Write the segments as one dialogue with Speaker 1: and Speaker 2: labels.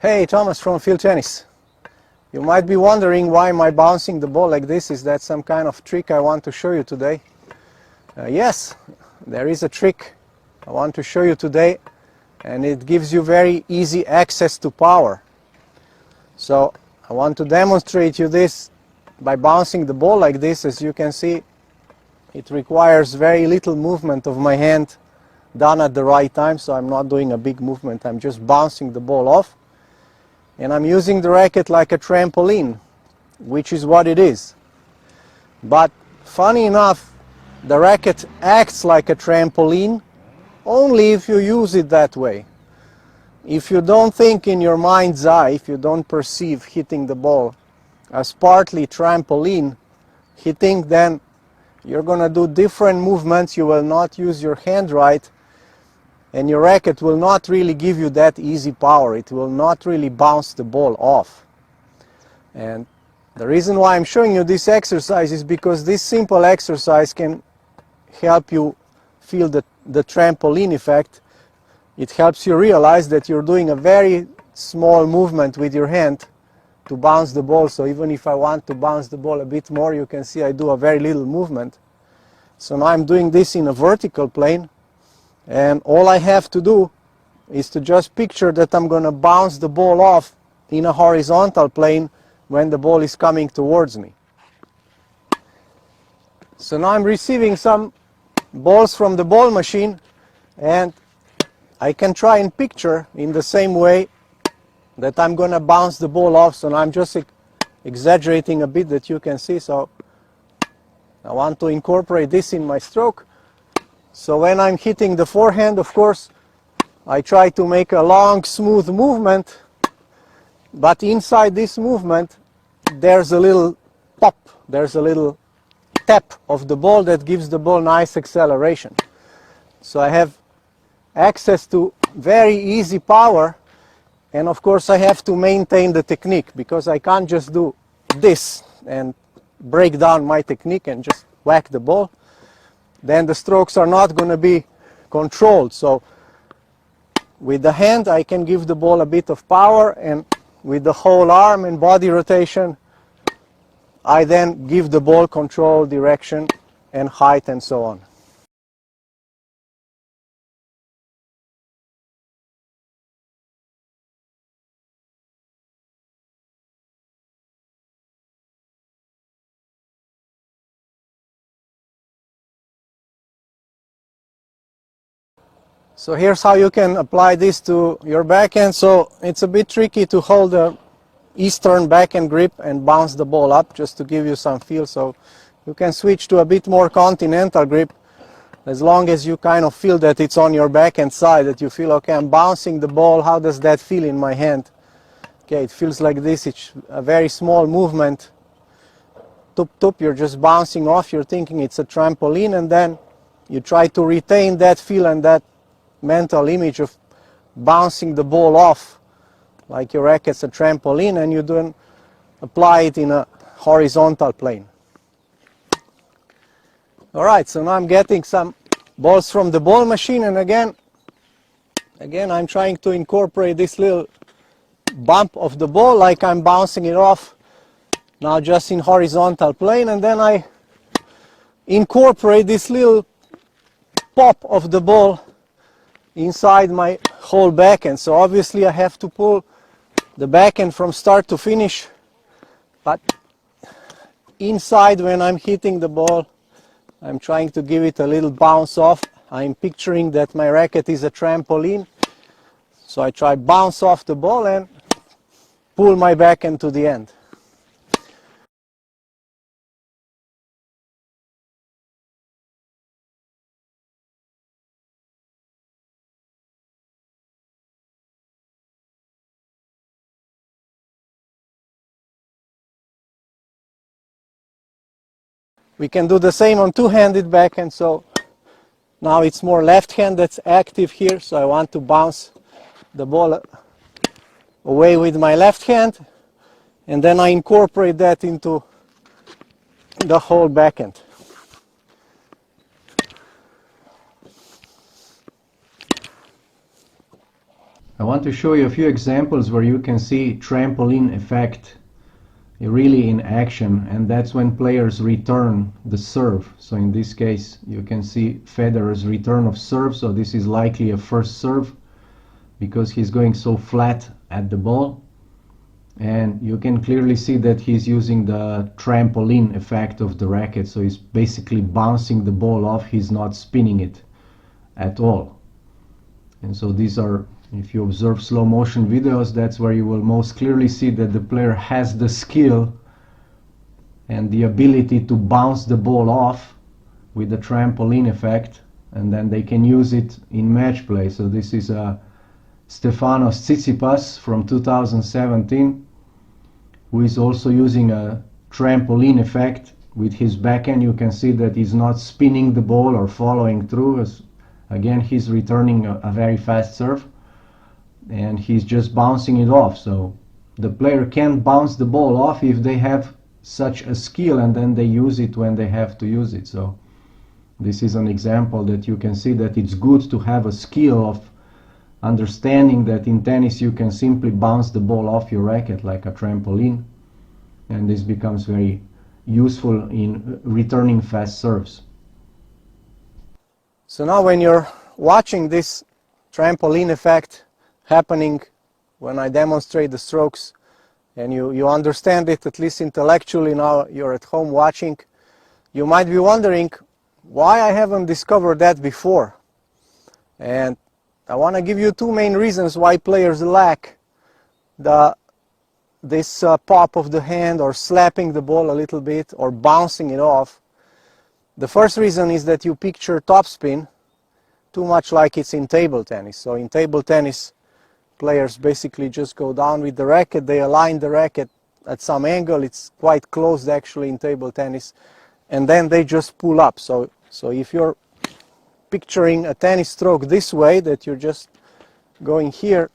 Speaker 1: Hey, Thomas from Field Tennis. You might be wondering why am I bouncing the ball like this. Is that some kind of trick I want to show you today? Yes, there is a trick I want to show you today, and it gives you very easy access to power. So I want to demonstrate you this by bouncing the ball like this. As you can see, it requires very little movement of my hand done at the right time, so I'm not doing a big movement. I'm just bouncing the ball off, and I'm using the racket like a trampoline, which is what it is. But funny enough, the racket acts like a trampoline only if you use it that way. If you don't think in your mind's eye, if you don't perceive hitting the ball as partly trampoline hitting, then you're going to do different movements. You will not use your hand right, and your racket will not really give you that easy power. It will not really bounce the ball off. And the reason why I'm showing you this exercise is because this simple exercise can help you feel the trampoline effect. It helps you realize that you're doing a very small movement with your hand to bounce the ball. So even if I want to bounce the ball a bit more, you can see I do a very little movement. So now I'm doing this in a vertical plane, and all I have to do is to just picture that I'm going to bounce the ball off in a horizontal plane when the ball is coming towards me. So now I'm receiving some balls from the ball machine, and I can try and picture in the same way that I'm going to bounce the ball off. So now I'm just exaggerating a bit that you can see. So I want to incorporate this in my stroke. So when I'm hitting the forehand, of course, I try to make a long, smooth movement, but inside this movement, there's a little pop, there's a little tap of the ball that gives the ball nice acceleration. So I have access to very easy power, and of course I have to maintain the technique, because I can't just do this and break down my technique and just whack the ball. Then the strokes are not going to be controlled. So with the hand I can give the ball a bit of power, and with the whole arm and body rotation I then give the ball control, direction and height and so on. So here's how you can apply this to your backhand. So it's a bit tricky to hold the Eastern backhand grip and bounce the ball up, just to give you some feel. So you can switch to a bit more continental grip, as long as you kind of feel that it's on your backhand side, that you feel, okay, I'm bouncing the ball, how does that feel in my hand? Okay, it feels like this. It's a very small movement. Tup tup, you're just bouncing off, you're thinking it's a trampoline, and then you try to retain that feel and that mental image of bouncing the ball off like your racket's a trampoline, and you then apply it in a horizontal plane. Alright, so now I'm getting some balls from the ball machine, and again I'm trying to incorporate this little bump of the ball like I'm bouncing it off now just in horizontal plane, and then I incorporate this little pop of the ball inside my whole backhand. So obviously I have to pull the backhand from start to finish, but inside when I'm hitting the ball I'm trying to give it a little bounce off. I'm picturing that my racket is a trampoline, so I try bounce off the ball and pull my backhand to the end. We can do the same on two-handed backhand. So now it's more left hand that's active here, so I want to bounce the ball away with my left hand, and then I incorporate that into the whole backhand. want to show you a few examples where you can see trampoline effect really in action, and that's when players return the serve. So in this case you can see Federer's return of serve, so this is likely a first serve because he's going so flat at the ball, and you can clearly see that he's using the trampoline effect of the racket, so he's basically bouncing the ball off, he's not spinning it at all. And so these are, if you observe slow motion videos, that's where you will most clearly see that the player has the skill and the ability to bounce the ball off with the trampoline effect, and then they can use it in match play. So this is Stefanos Tsitsipas from 2017, who is also using a trampoline effect with his backhand. You can see that he's not spinning the ball or following through, as again he's returning a very fast serve, and he's just bouncing it off. So the player can bounce the ball off if they have such a skill, and then they use it when they have to use it. So this is an example that you can see that it's good to have a skill of understanding that in tennis you can simply bounce the ball off your racket like a trampoline, and this becomes very useful in returning fast serves. So now when you're watching this trampoline effect happening when I demonstrate the strokes, and you understand it at least intellectually, now you're at home watching, you might be wondering why I haven't discovered that before. And I want to give you two main reasons why players lack this pop of the hand, or slapping the ball a little bit, or bouncing it off. The first reason is that you picture topspin too much like it's in table tennis. So in table tennis, players basically just go down with the racket, they align the racket at some angle, it's quite closed actually in table tennis, and then they just pull up. So if you're picturing a tennis stroke this way, that you're just going here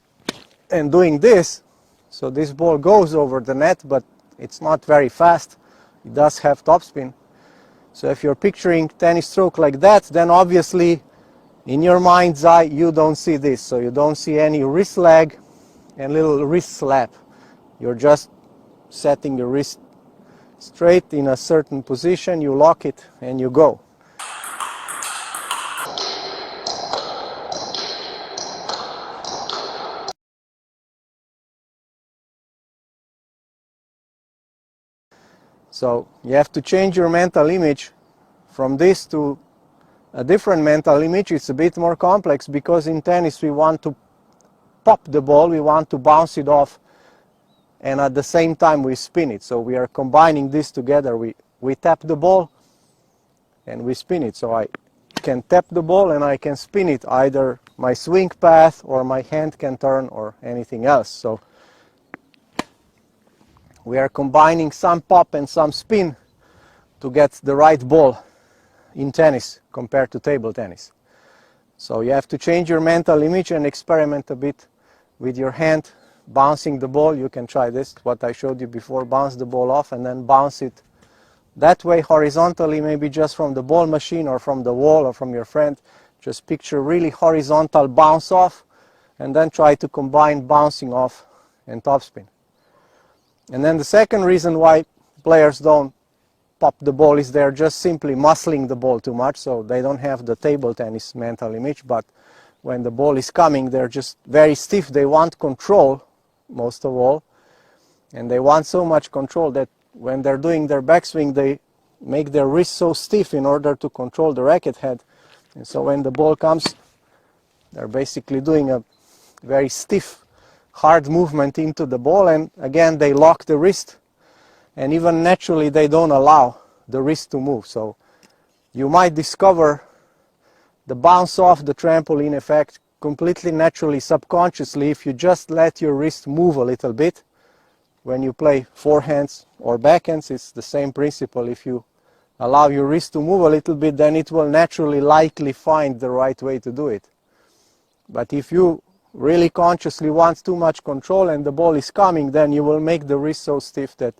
Speaker 1: and doing this, so this ball goes over the net, but it's not very fast, it does have topspin. So if you're picturing tennis stroke like that, then obviously in your mind's eye you don't see this. So you don't see any wrist lag and little wrist slap. You're just setting your wrist straight in a certain position, you lock it and you go. So you have to change your mental image from this to a different mental image. It's a bit more complex because in tennis we want to pop the ball, we want to bounce it off, and at the same time we spin it. So we are combining this together. We tap the ball and we spin it. So I can tap the ball and I can spin it, either my swing path or my hand can turn or anything else. So we are combining some pop and some spin to get the right ball in tennis compared to table tennis. So you have to change your mental image and experiment a bit with your hand bouncing the ball. You can try this, what I showed you before, bounce the ball off and then bounce it that way horizontally, maybe just from the ball machine or from the wall or from your friend. Just picture really horizontal bounce off and then try to combine bouncing off and topspin. And then the second reason why players don't pop the ball is they're just simply muscling the ball too much, so they don't have the table tennis mental image, but when the ball is coming they're just very stiff. They want control most of all, and they want so much control that when they're doing their backswing they make their wrist so stiff in order to control the racket head, and so when the ball comes they're basically doing a very stiff hard movement into the ball, and again they lock the wrist, and even naturally they don't allow the wrist to move. So you might discover the bounce off, the trampoline effect completely naturally, subconsciously, if you just let your wrist move a little bit. When you play forehands or backhands, it's the same principle. If you allow your wrist to move a little bit, then it will naturally likely find the right way to do it. But if you really consciously want too much control and the ball is coming, then you will make the wrist so stiff that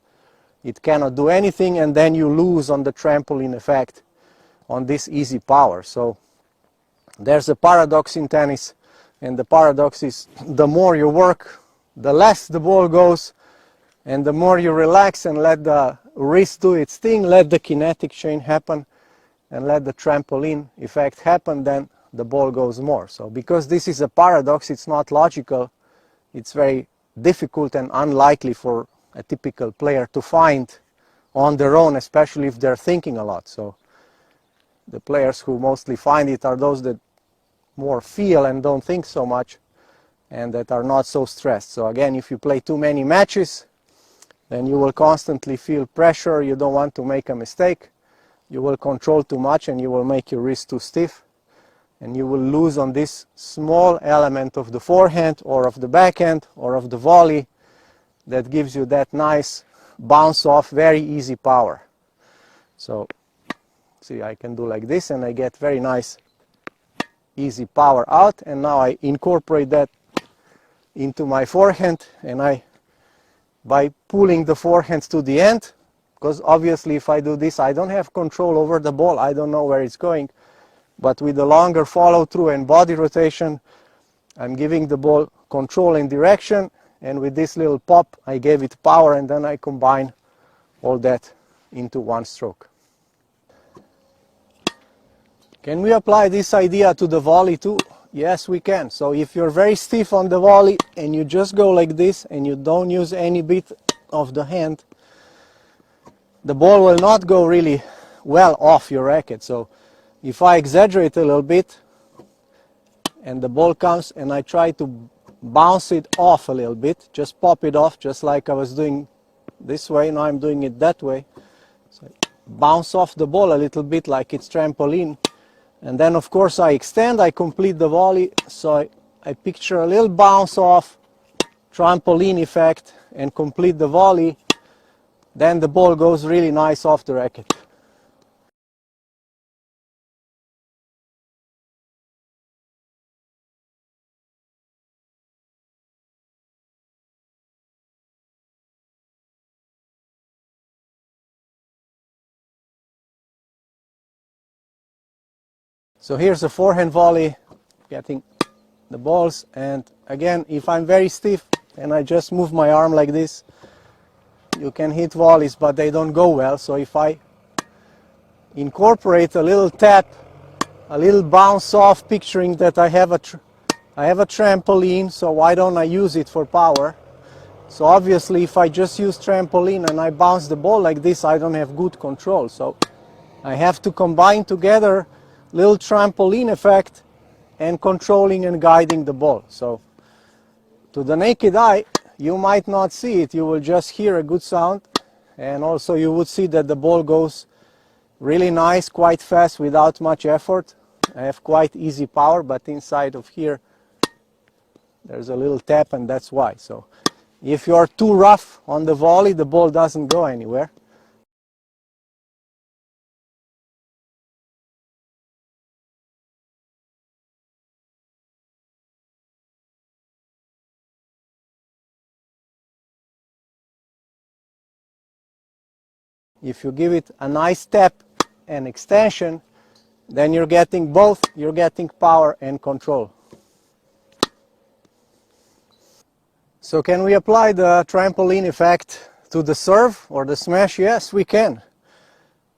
Speaker 1: it cannot do anything, and then you lose on the trampoline effect, on this easy power. So there's a paradox in tennis, And the paradox is, the more you work, the less the ball goes, and the more you relax and let the wrist do its thing, let the kinetic chain happen, and let the trampoline effect happen, then the ball goes more. So because this is a paradox, it's not logical, it's very difficult and unlikely for a typical player to find on their own, especially if they're thinking a lot. So the players who mostly find it are those that more feel and don't think so much, and that are not so stressed. So again, if you play too many matches, then you will constantly feel pressure, you don't want to make a mistake, you will control too much and you will make your wrist too stiff, and you will lose on this small element of the forehand or of the backhand or of the volley that gives you that nice bounce off, very easy power. So see, I can do like this and I get very nice easy power out, and now I incorporate that into my forehand, and by pulling the forehand to the end, because obviously if I do this I don't have control over the ball, I don't know where it's going, but with the longer follow through and body rotation I'm giving the ball control and direction, and with this little pop I gave it power, and then I combine all that into one stroke. Can we apply this idea to the volley too? Yes, we can. So if you're very stiff on the volley and you just go like this and you don't use any bit of the hand, the ball will not go really well off your racket. So if I exaggerate a little bit and the ball comes and I try to bounce it off a little bit, just pop it off, just like I was doing this way, now I'm doing it that way. So bounce off the ball a little bit like it's trampoline. And then of course I extend, I complete the volley, so I picture a little bounce off, trampoline effect, and complete the volley. Then the ball goes really nice off the racket. So here's a forehand volley, getting the balls, and again, if I'm very stiff and I just move my arm like this, you can hit volleys, but they don't go well. So if I incorporate a little tap, a little bounce off, picturing that I have a trampoline, so why don't I use it for power? So obviously if I just use trampoline and I bounce the ball like this, I don't have good control. So I have to combine together little trampoline effect and controlling and guiding the ball. So to the naked eye, you might not see it, you will just hear a good sound, and also you would see that the ball goes really nice, quite fast, without much effort. I have quite easy power, but inside of here there's a little tap, and that's why. So if you're too rough on the volley, the ball doesn't go anywhere. If you give it a nice tap and extension, then you're getting both, you're getting power and control. So can we apply the trampoline effect to the serve or the smash? Yes, we can.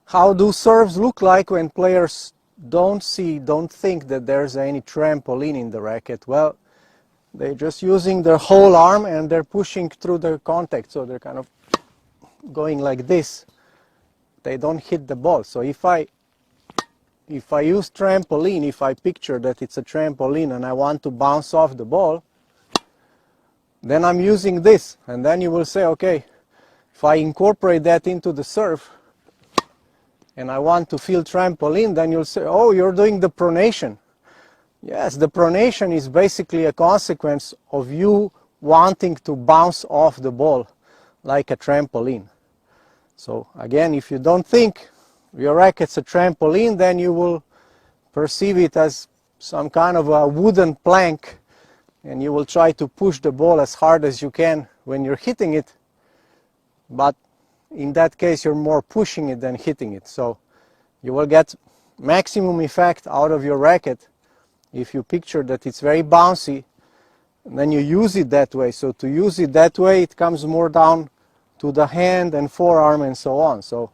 Speaker 1: How do serves look like when players don't think that there's any trampoline in the racket? Well, they're just using their whole arm and they're pushing through the contact, so they're kind of going like this. They don't hit the ball. So if I use trampoline, if I picture that it's a trampoline and I want to bounce off the ball, then I'm using this, and then you will say, okay, if I incorporate that into the serve and I want to feel trampoline, then you'll say, oh, you're doing the pronation. Yes, the pronation is basically a consequence of you wanting to bounce off the ball like a trampoline. So again, if you don't think your racket's a trampoline, then you will perceive it as some kind of a wooden plank, and you will try to push the ball as hard as you can when you're hitting it, but in that case you're more pushing it than hitting it. So you will get maximum effect out of your racket if you picture that it's very bouncy, and then you use it that way. So to use it that way, it comes more down to the hand and forearm and so on. So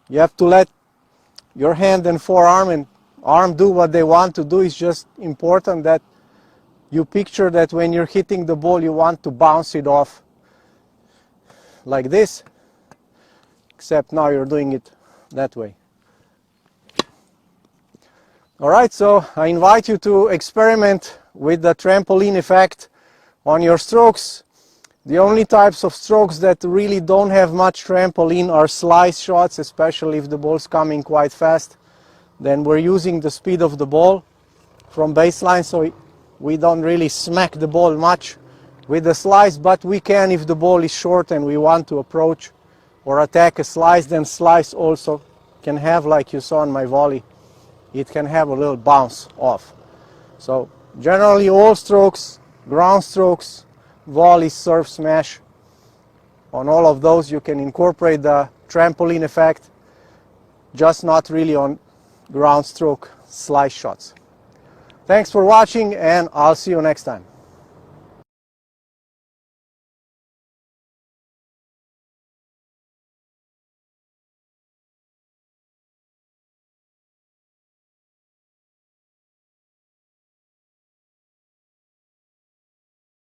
Speaker 1: you have to let your hand and forearm and arm do what they want to do. It's just important that you picture that when you're hitting the ball, you want to bounce it off like this, except now you're doing it that way. Alright, so I invite you to experiment with the trampoline effect on your strokes. The only types of strokes that really don't have much trampoline are slice shots, especially if the ball's coming quite fast. Then we're using the speed of the ball from baseline, so we don't really smack the ball much with the slice, but we can if the ball is short and we want to approach or attack a slice. Then slice also can have, like you saw in my volley, it can have a little bounce off. So generally all strokes, ground strokes, volley, serve, smash, on all of those you can incorporate the trampoline effect, just not really on ground stroke slice shots. Thanks for watching, and I'll see you next time.